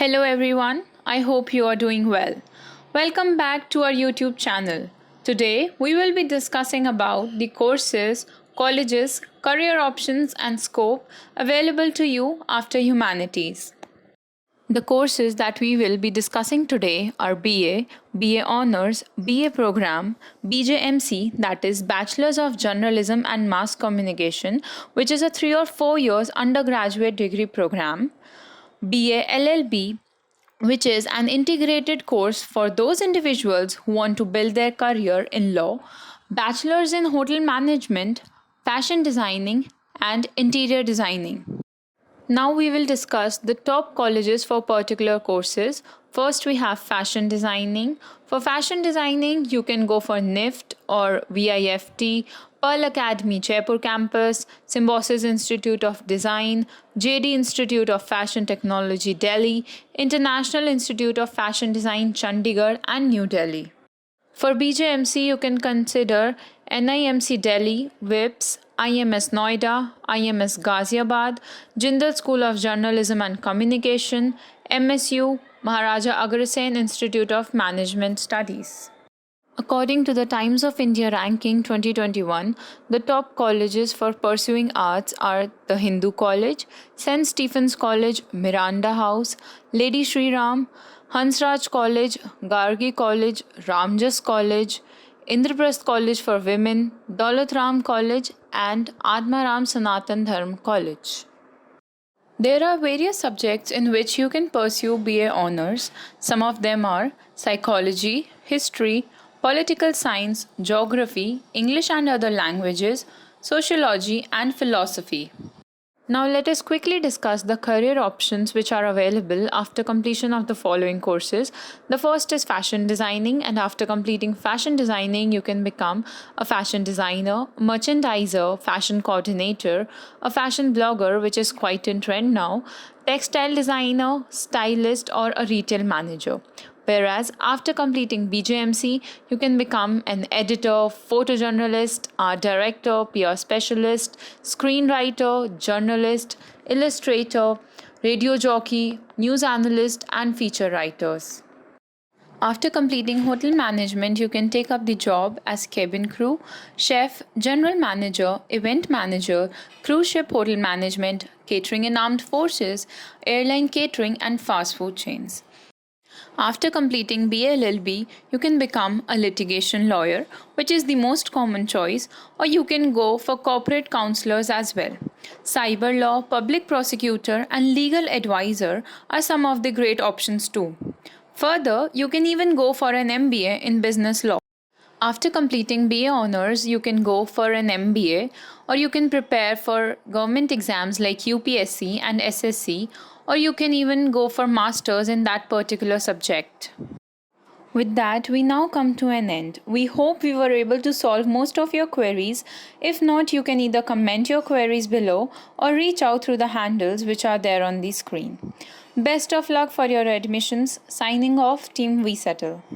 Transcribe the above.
Hello everyone, I hope you are doing well. Welcome back to our YouTube channel. Today we will be discussing about the courses, colleges, career options and scope available to you after humanities. The courses that we will be discussing today are BA, BA Honours, BA Program, BJMC, that is Bachelors of Journalism and Mass Communication, which is a 3 or 4 years undergraduate degree program, BA LLB, which is an integrated course for those individuals who want to build their career in law, bachelor's in hotel management, fashion designing, and interior designing. Now we will discuss the top colleges for particular courses. First, we have fashion designing. For fashion designing, you can go for NIFT or VIFT, Pearl Academy Jaipur campus, Symbiosis Institute of Design, JD Institute of Fashion Technology Delhi, International Institute of Fashion Design Chandigarh and New Delhi. For BJMC, you can consider NIMC Delhi, WIPS, IMS Noida, IMS Ghaziabad, Jindal School of Journalism and Communication, MSU, Maharaja Agrasen Institute of Management Studies. According to the Times of India ranking 2021, the top colleges for pursuing arts are the Hindu College, St. Stephen's College, Miranda House, Lady Shri Ram, Hansraj College, Gargi College, Ramjas College, Indraprasth College for Women, Daulat Ram College, and Atmaram Sanatan Dharm College. There are various subjects in which you can pursue BA Honours. Some of them are psychology, history, political science, geography, English and other languages, sociology, and philosophy. Now let us quickly discuss the career options which are available after completion of the following courses. The first is fashion designing, and after completing fashion designing you can become a fashion designer, merchandiser, fashion coordinator, a fashion blogger, which is quite in trend now, textile designer, stylist, or a retail manager. Whereas after completing BJMC, you can become an editor, photojournalist, art director, PR specialist, screenwriter, journalist, illustrator, radio jockey, news analyst, and feature writers. After completing hotel management, you can take up the job as cabin crew, chef, general manager, event manager, cruise ship hotel management, catering in armed forces, airline catering, and fast food chains. After completing BLLB, you can become a litigation lawyer, which is the most common choice, or you can go for corporate counselors as well. Cyber law, public prosecutor, and legal advisor are some of the great options too. Further, you can even go for an MBA in business law. After completing BA Honours, you can go for an MBA, or you can prepare for government exams like UPSC and SSC, or you can even go for masters in that particular subject. With that, we now come to an end. We hope we were able to solve most of your queries. If not, you can either comment your queries below or reach out through the handles which are there on the screen. Best of luck for your admissions. Signing off, Team We Settle.